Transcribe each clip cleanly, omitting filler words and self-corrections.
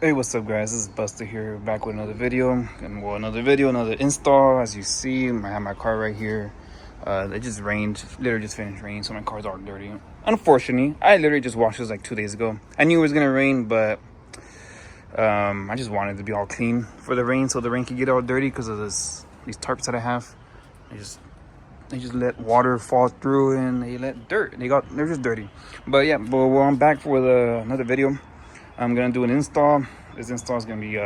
Hey, what's up guys, this is Buster here, back with another video, and another install. As you see, I have my car right here. It just rained, literally just finished raining, so my car's all dirty. Unfortunately, I literally just washed this like 2 days ago. I knew it was gonna rain, but I just wanted it to be all clean for the rain, so the rain could get all dirty because of these tarps that I have. They just let water fall through, and they let dirt. They're just dirty. But yeah, well, I'm back with another video. I'm gonna do an install. This install is gonna be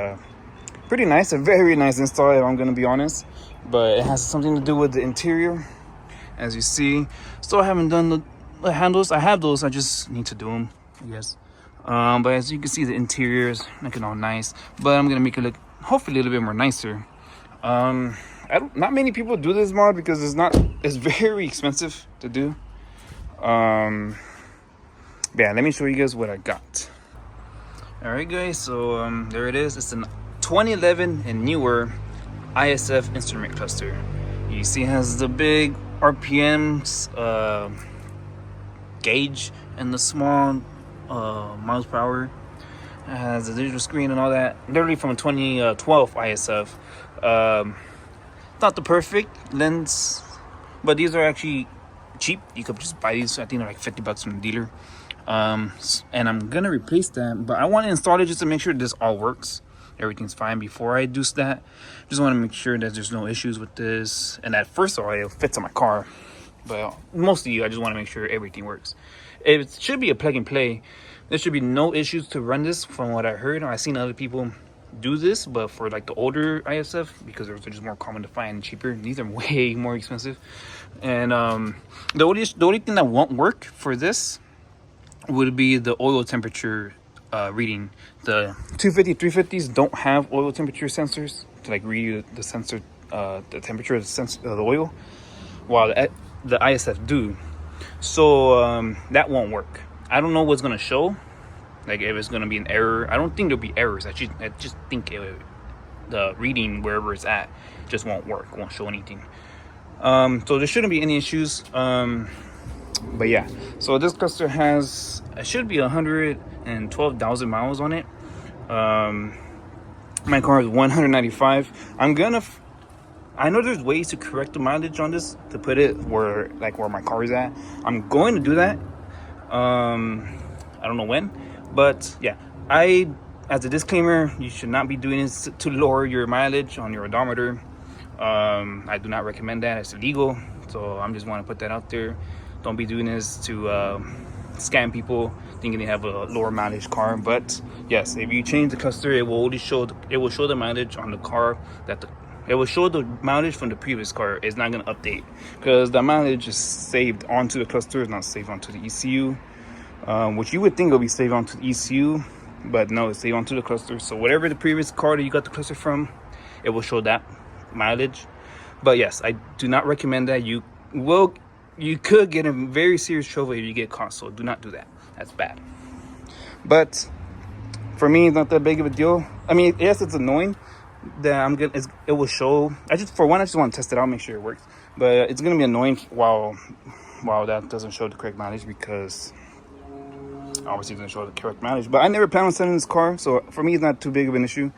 pretty nice, a very nice install if I'm gonna be honest. But it has something to do with the interior, as you see. Still haven't done the handles. I have those. I just need to do them, I guess. But as you can see, the interior is looking all nice. But I'm gonna make it look hopefully a little bit more nicer. Not many people do this mod because it's very expensive to do. But yeah, let me show you guys what I got. Alright guys, so there it is. It's a 2011 and newer ISF Instrument Cluster. You see it has the big RPMs gauge and the small miles per hour. It has a digital screen and all that. Literally from 2012 ISF. Not the perfect lens, but these are actually cheap. You could just buy these. I think they're like $50 from the dealer. And I'm gonna replace that, but I want to install it just to make sure this all works, everything's fine before I do that. Just want to make sure that there's no issues with this, and that first of all it fits on my car. But mostly I just want to make sure everything works. It should be a plug and play. There should be no issues to run this from what I heard. I've seen other people do this, but for like the older ISF, because they're just more common to find and cheaper. These are way more expensive. And the only thing that won't work for this would be the oil temperature reading. The 250 350s don't have oil temperature sensors to like read the sensor, the temperature of the oil, while the ISF do. So that won't work. I don't know what's gonna show, like if it's gonna be an error. I don't think there'll be errors. I just think the reading wherever it's at just won't work, won't show anything. So there shouldn't be any issues. But yeah, so this cluster it should be 112,000 miles on it. My car is 195. I know there's ways to correct the mileage on this to put it where my car is at. I'm going to do that. I don't know when, but yeah, as a disclaimer, you should not be doing this to lower your mileage on your odometer. I do not recommend that. It's illegal, so I'm just want to put that out there. Don't be doing this to scam people thinking they have a lower mileage car. But yes, if you change the cluster, it will show the mileage on the car it will show the mileage from the previous car. It's not going to update because the mileage is saved onto the cluster. It's not saved onto the ECU, which you would think will be saved onto the ECU, but no, it's saved onto the cluster. So whatever the previous car that you got the cluster from, it will show that mileage. But yes, I do not recommend that. You could get in very serious trouble if you get caught, so do not do that. That's bad. But for me, it's not that big of a deal. I mean, yes, it's annoying that it will show. I just want to test it out, make sure it works. But it's gonna be annoying while that doesn't show the correct mileage, because obviously it doesn't show the correct mileage. But I never plan on selling this car, so for me, it's not too big of an issue.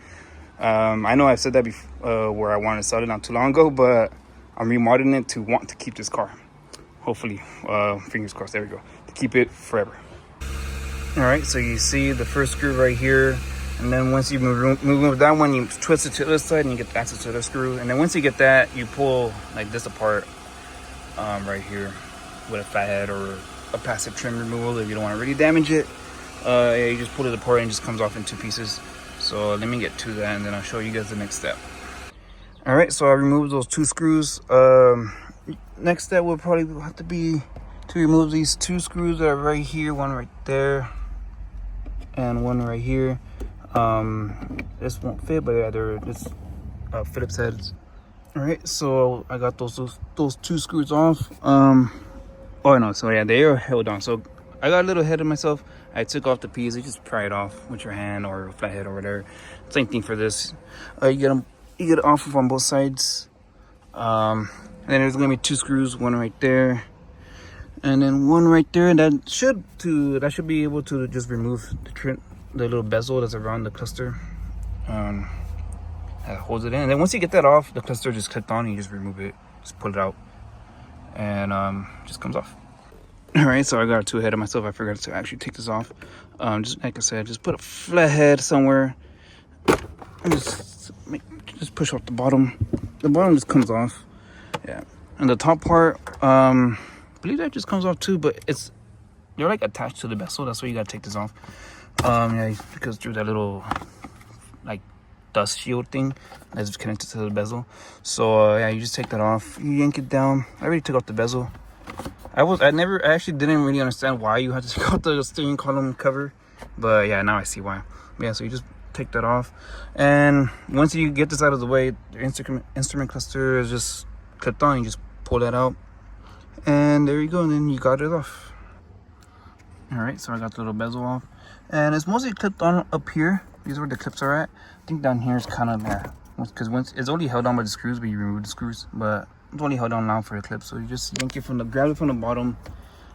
I know I've said that before, where I wanted to sell it not too long ago, but I'm remodeling it to want to keep this car. Hopefully, fingers crossed, there we go, to keep it forever. All right, so you see the first screw right here, and then once you move that one, you twist it to the other side and you get access to the other screw. And then once you get that, you pull like this apart right here with a flathead or a passive trim removal if you don't want to really damage it. You just pull it apart and it just comes off in 2 pieces. So let me get to that and then I'll show you guys the next step. All right, so I removed those 2 screws. Next step will probably have to be to remove these 2 screws that are right here, one right there and one right here. This won't fit, but yeah, they're just Phillips heads. All right, so I got those 2 screws off. Oh no, so yeah, they are held on. So I got a little ahead of myself. I took off the piece. You just pry it off with your hand or a flathead or whatever. Same thing for this. You get it off on both sides. And then there's gonna be 2 screws, one right there and then one right there, and that should be able to just remove the little bezel that's around the cluster. That holds it in, and then once you get that off, the cluster just clipped on, and you just remove it, just pull it out, and just comes off. All right, so I got too ahead of myself. I forgot to actually take this off. Just like I said, just put a flathead somewhere and just push off the bottom. The bottom just comes off. Yeah, and the top part, I believe that just comes off too, but they're like attached to the bezel. That's why you gotta take this off. Yeah, because through that little like dust shield thing that's connected to the bezel. So yeah, you just take that off, you yank it down. I already took off the bezel. I actually didn't really understand why you had to take off the steering column cover, but yeah, now I see why. Yeah, so you just take that off, and once you get this out of the way, the instrument cluster is just clipped on. You just pull that out, and there you go, and then you got it off. All right, so I got the little bezel off, and it's mostly clipped on up here. These are where the clips are at. I think down here is kind of there, because once it's only held on by the screws, but you remove the screws, but it's only held on now for the clip. So you just yank it grab it from the bottom.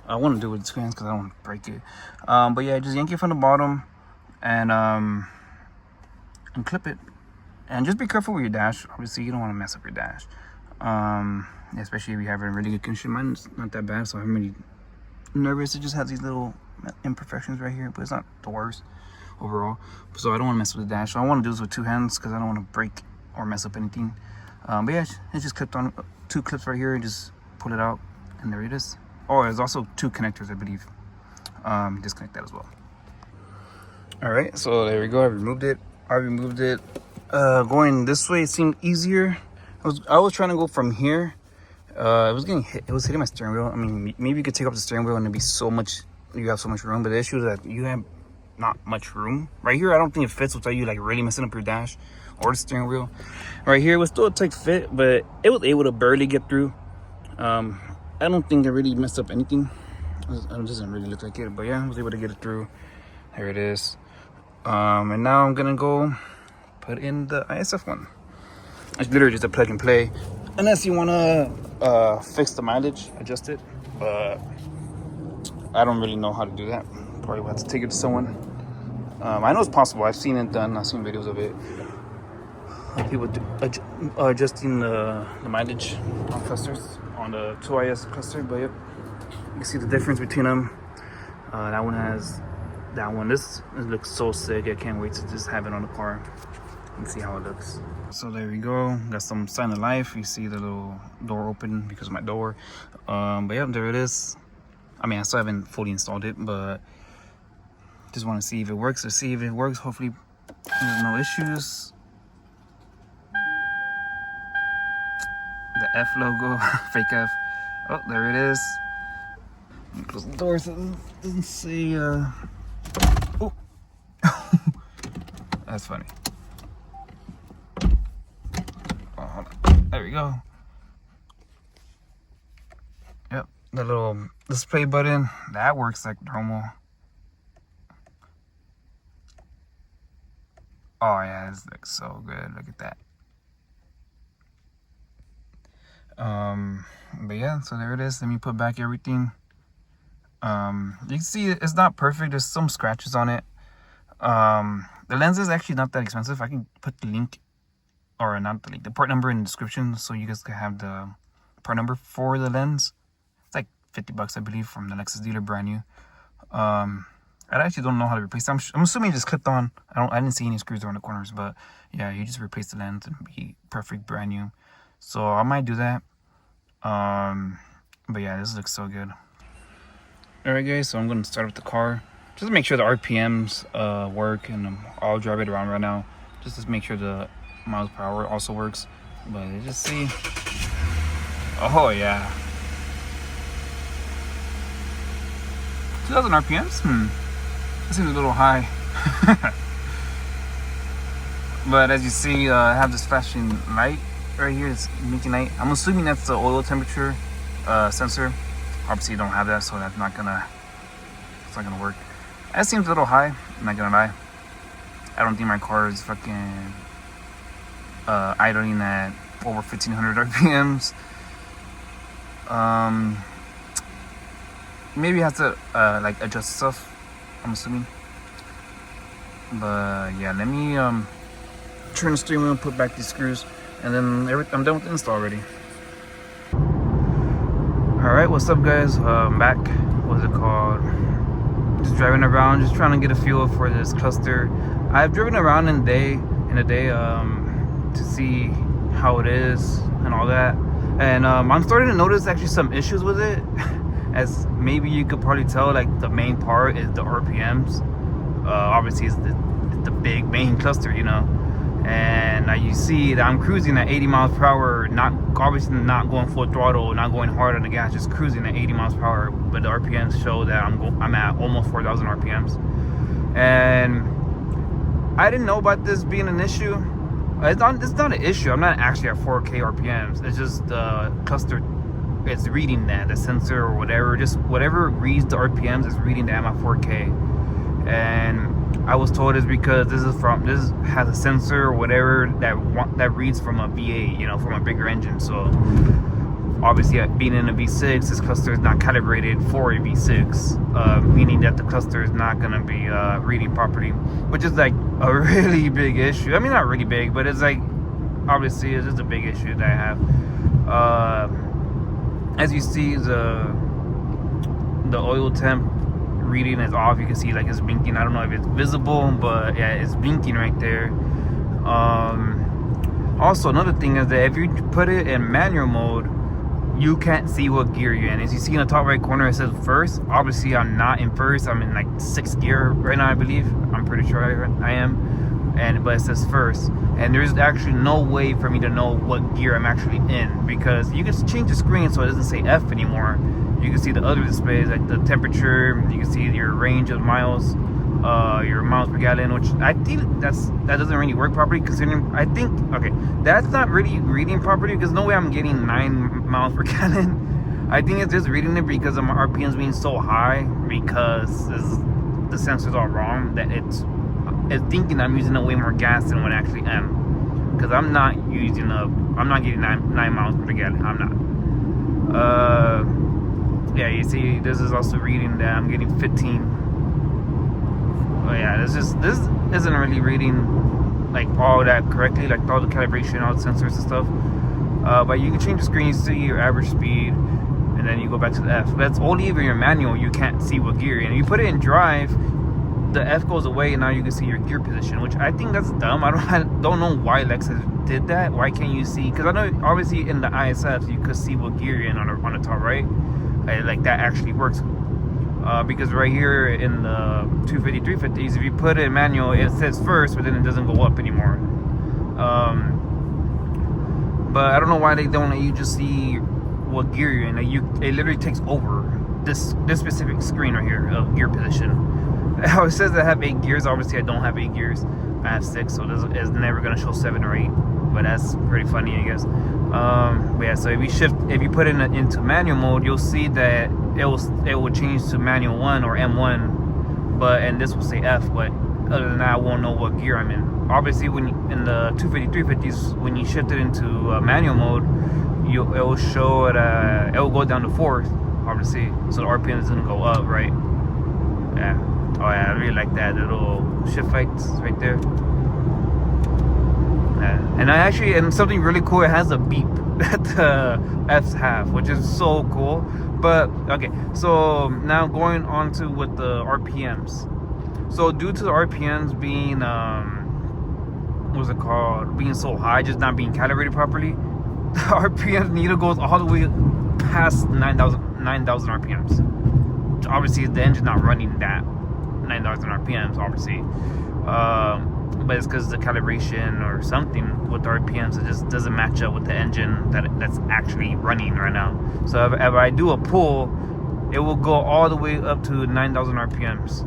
I want to do it with two hands because I don't want to break it. But yeah, just yank it from the bottom and clip it. And just be careful with your dash. Obviously, you don't want to mess up your dash. Especially if you have a really good condition. Mine's not that bad, so I'm really nervous. It just has these little imperfections right here, but it's not the worst overall. So I don't want to mess with the dash. So I want to do this with two hands because I don't want to break or mess up anything. But yeah, it's just clipped on, two clips right here, and just pull it out, and there it is. Oh, there's also two connectors, I believe. Disconnect that as well. All right, so there we go. I removed it. Going this way, it seemed easier. I was trying to go from here. It was hitting my steering wheel. I mean, maybe you could take off the steering wheel and it'd be you have so much room, but the issue is that you have not much room right here. I don't think it fits without you like really messing up your dash or the steering wheel. Right here was still a tight fit, but it was able to barely get through. I don't think they really messed up anything. It doesn't really look like it, but yeah, I was able to get it through. There it is. And now I'm gonna go put in the ISF one. It's literally just a plug and play, unless you wanna fix the mileage, adjust it. But I don't really know how to do that. Probably will have to take it to someone. I know it's possible. I've seen it done. I've seen videos of it. People adjusting the mileage on clusters, on the 2IS cluster. But yep, you can see the difference between them. That one has that one. This looks so sick. I can't wait to just have it on the car and see how it looks. So there we go. Got some sign of life. You see the little door open because of my door. But yeah, there it is. I mean, I still haven't fully installed it, but just want to see if it works. Hopefully there's no issues. The F logo, fake F. Oh, there it is. Close the door so it doesn't say, oh. That's funny. Oh, hold on. There we go. Yep, the little display button, that works like normal. Oh yeah, this looks so good. Look at that. But yeah, so there it is. Let me put back everything. You can see it's not perfect. There's some scratches on it. The lens is actually not that expensive. I can put the link, or not the link, the part number in the description, so you guys can have the part number for the lens. It's like $50, I believe, from the Lexus dealer, brand new. I actually don't know how to replace it. I'm assuming it just clipped on. I didn't see any screws around the corners, but yeah, you just replace the lens and be perfect, brand new. So I might do that. But yeah, this looks so good. Alright guys, so I'm gonna start with the car just to make sure the RPMs work, and I'll drive it around right now just to make sure the miles per hour also works. But just see. Oh yeah, 2,000 RPMs. That seems a little high. But as you see, I have this flashing light right here. It's blinking light. I'm assuming that's the oil temperature sensor. Obviously you don't have that, so it's not gonna work. That seems a little high, I'm not gonna lie. I don't think my car is fucking idling at over 1,500 RPMs. Maybe you have to like adjust stuff, I'm assuming. But yeah, let me turn the steering wheel and put back these screws, and then I'm done with the install already. All right, what's up, guys? I'm back. What's it called? Just driving around, just trying to get a feel for this cluster. I've driven around in a day to see how it is and all that, and I'm starting to notice actually some issues with it. As maybe you could probably tell, like the main part is the RPMs. Obviously, it's the big main cluster, you know. And you see that I'm cruising at 80 miles per hour, obviously not going full throttle, not going hard on the gas, just cruising at 80 miles per hour. But the RPMs show that I'm at almost 4,000 RPMs. And I didn't know about this being an issue. It's not an issue. I'm not actually at 4K RPMs. It's just the cluster. It's reading that, the sensor or whatever, just whatever reads the RPMs is reading that I'm at 4K. And I was told it's because this has a sensor or whatever that reads from a V8, you know, from a bigger engine. So obviously, being in a V6, this cluster is not calibrated for a V6, meaning that the cluster is not going to be reading properly, which is like a really big issue. I mean, not really big, but it's like, obviously, it's just a big issue that I have. As you see, the oil temp reading is off. You can see like it's blinking. I don't know if it's visible, but yeah, it's blinking right there. Also, another thing is that if you put it in manual mode, you can't see what gear you're in. As you see in the top right corner, it says first. Obviously, I'm not in first. I'm in like 6th gear right now, I believe. I'm pretty sure I am. But it says first, and there's actually no way for me to know what gear I'm actually in, because you can change the screen so it doesn't say F anymore. You can see the other displays, like the temperature. You can see your range of miles, your miles per gallon, which I think that doesn't really work properly, considering that's not really reading properly, because no way I'm getting 9 miles per gallon. I think it's just reading it because of my RPMs being so high, because the sensor's all wrong, that it's thinking I'm using way more gas than what I actually am, because I'm not getting 9 miles per gallon. I'm not. Yeah, you see, this is also reading that I'm getting 15. Oh yeah, this isn't really reading like all that correctly, like all the calibration, all the sensors and stuff. But you can change the screen, you see your average speed, and then you go back to the F. That's only if you're in manual, you can't see what gear you're in. If you put it in drive, the F goes away, and now you can see your gear position, which I think that's dumb. I don't know why Lexus did that. Why can't you see? Because I know obviously in the ISF you could see what gear you're in on the top right. Like that actually works. Because right here in the 250, 350s, if you put it in manual, it says first, but then it doesn't go up anymore. But I don't know why they don't let you just see what gear you're in. Like it literally takes over this specific screen right here of gear position. It says I have 8 gears. Obviously, I don't have 8 gears. I have 6, so it's never gonna show 7 or 8. But that's pretty funny, I guess. But yeah, so if you put it into manual mode, you'll see that it will change to manual 1 or M1, and this will say F. But other than that, I won't know what gear I'm in. Obviously, in the 250, 350s, when you shift it into manual mode, it will show it will go down to 4th, obviously, so the RPM is gonna go up, right? Yeah. Oh yeah, I really like that little shift lights right there. Yeah. And something really cool, it has a beep that the F's have, which is so cool. But okay, so now going on to with the RPMs. So due to the RPMs being being so high, just not being calibrated properly, the RPM needle goes all the way past 9,000 RPMs. Which obviously the engine's not running that 9,000 RPMs, obviously, but it's because the calibration or something with the RPMs, it just doesn't match up with the engine that's actually running right now. So if I do a pull, it will go all the way up to 9,000 RPMs.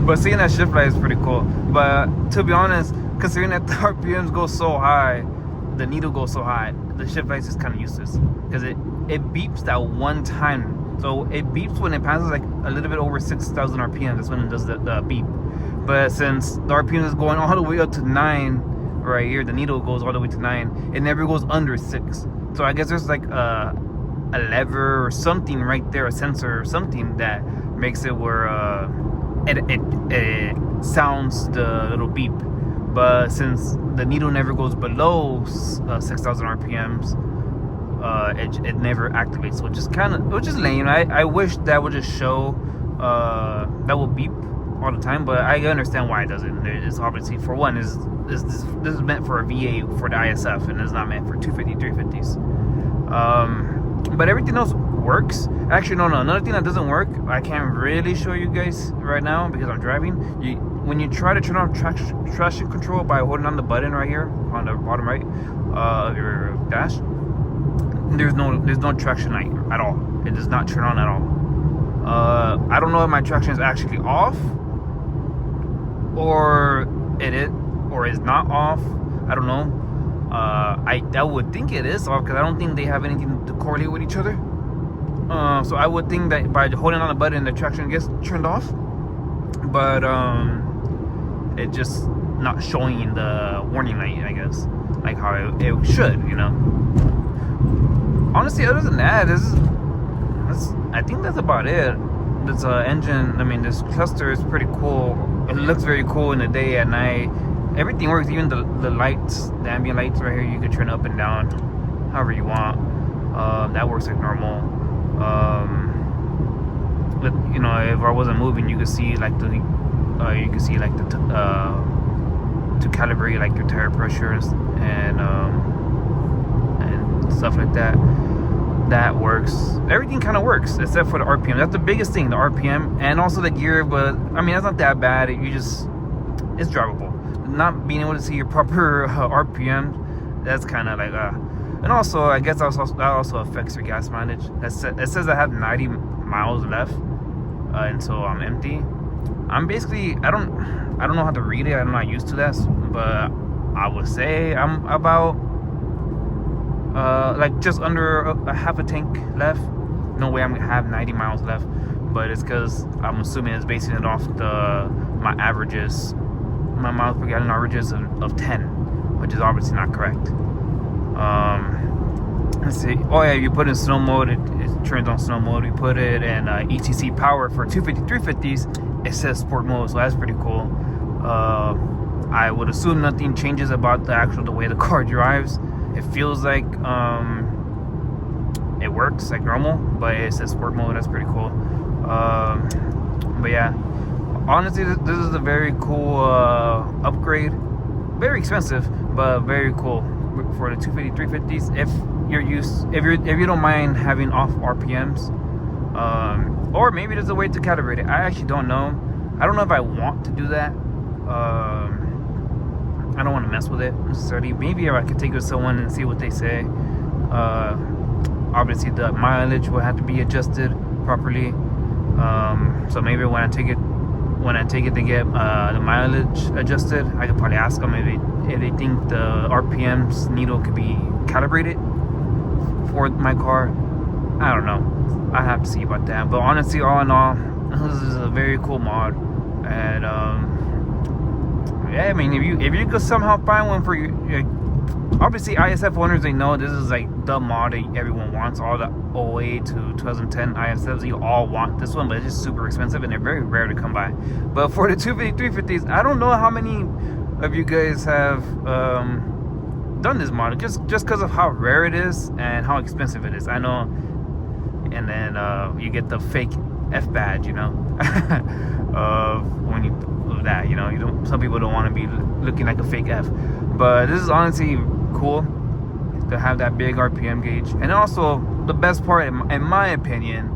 But seeing that shift light is pretty cool. But to be honest, considering that the RPMs go so high, the needle goes so high, the shift light is kind of useless, because it beeps that one time. So it beeps when it passes like a little bit over 6,000 RPM. That's when it does the beep. But since the RPM is going all the way up to 9 right here, the needle goes all the way to 9, it never goes under 6. So I guess there's like a lever or something right there, a sensor or something that makes it where it sounds the little beep. But since the needle never goes below 6,000 RPMs, it never activates, which is lame. I wish that would just show that will beep all the time, but I understand why it doesn't. It's obviously, for one, this is meant for a V8 for the ISF, and it's not meant for 250, 350s. But everything else works. Actually, no. Another thing that doesn't work, I can't really show you guys right now because I'm driving. When you try to turn off traction control by holding on the button right here on the bottom right of your dash, there's no traction light at all. It does not turn on at all. I don't know if my traction is actually off, or it is not off. I don't know. I would think it is off because I don't think they have anything to correlate with each other. So I would think that by holding on the button, the traction gets turned off, but it just not showing the warning light, I guess, like how it should, you know. Honestly, other than that, I think that's about it. This engine, I mean, this cluster is pretty cool. It looks very cool in the day. At night, everything works. Even the lights, the ambient lights right here, you can turn up and down however you want. That works like normal. But you know, if I wasn't moving, you could see like to calibrate like your tire pressures and stuff like that. That works. Everything kind of works except for the RPM. That's the biggest thing, the RPM, and also the gear. But I mean, that's not that bad. It's drivable. Not being able to see your proper RPM, that's kind of like and also I guess that also affects your gas mileage. It says I have 90 miles left until I'm empty. I'm basically, I don't know how to read it. I'm not used to that, but I would say I'm about like just under a half a tank left. No way I'm gonna have 90 miles left, but it's because I'm assuming it's basing it off my averages, my miles per gallon averages of 10, which is obviously not correct. Let's see. Oh yeah, you put in snow mode, it turns on snow mode. You put it in ETC power for 250, 350s, it says sport mode, so that's pretty cool. I would assume nothing changes about the way the car drives. It feels like it works like normal, but it says sport mode. That's pretty cool. But yeah, honestly, this is a very cool upgrade. Very expensive, but very cool for the 250, 350s. If you don't mind having off RPMs, or maybe there's a way to calibrate it. I actually don't know. I don't know if I want to do that. I don't want to mess with it necessarily. Maybe if I could take it to someone and see what they say. Obviously, the mileage will have to be adjusted properly. So maybe when I take it to get the mileage adjusted, I could probably ask them if they think the RPMs needle could be calibrated for my car. I don't know. I have to see about that. But honestly, all in all, this is a very cool mod. And yeah, I mean, if you could somehow find one for you, obviously ISF owners, they know this is like the mod that everyone wants. All the 08 to 2010 ISFs, you all want this one, but it's just super expensive and they're very rare to come by. But for the 250, 350s, I don't know how many of you guys have done this mod, just because of how rare it is and how expensive it is. I know. And then you get the fake F badge, you know, when you do that, you know, some people don't want to be looking like a fake F. But this is honestly cool to have that big RPM gauge. And also the best part, in my opinion,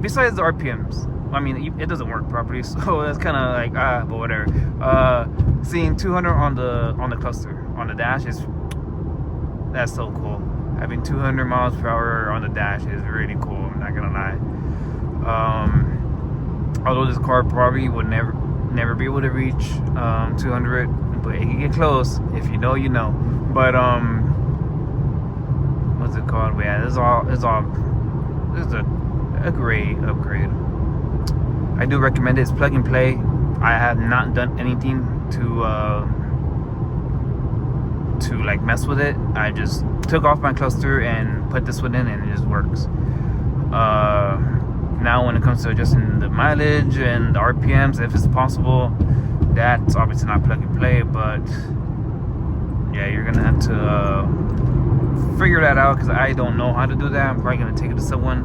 besides the RPMs, I mean, it doesn't work properly, so that's kind of like but whatever. Seeing 200 on the cluster on the dash that's so cool. Having 200 miles per hour on the dash is really cool. I'm not gonna lie. Although this car probably would never be able to reach 200, but it can get close. If you know, you know. But what's it called? But yeah, this is a great upgrade. I do recommend it. It's plug and play. I have not done anything to like mess with it. I just took off my cluster and put this one in, and it just works. Now when it comes to adjusting the mileage and the RPMs, if it's possible, that's obviously not plug and play, but yeah, you're gonna have to figure that out, because I don't know how to do that. I'm probably gonna take it to someone,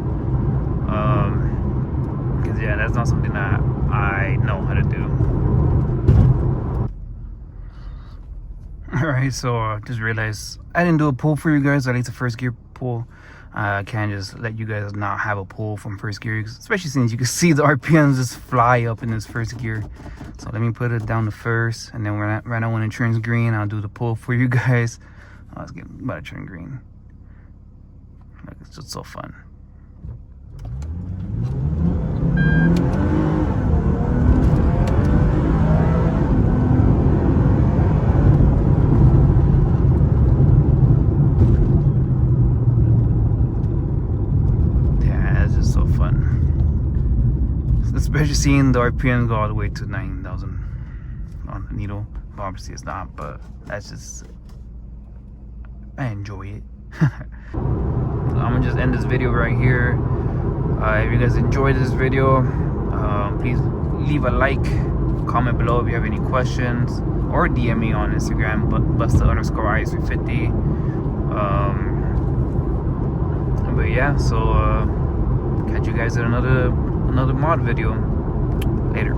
because yeah, that's not something that I know how to do. Alright, so just realized I didn't do a pull for you guys. I like the first gear pull. I can't just let you guys not have a pull from first gear, especially since you can see the RPMs just fly up in this first gear. So let me put it down to first, and then right now when it turns green, I'll do the pull for you guys. Oh, it's about to turn green. Like, it's just so fun. Especially seeing the RPM go all the way to 9,000 on the needle. Obviously it's not, but that's just, I enjoy it. So I'm gonna just end this video right here. If you guys enjoyed this video, please leave a like, comment below if you have any questions, or DM me on Instagram, busta_IS350. But yeah, so catch you guys in another mod video later.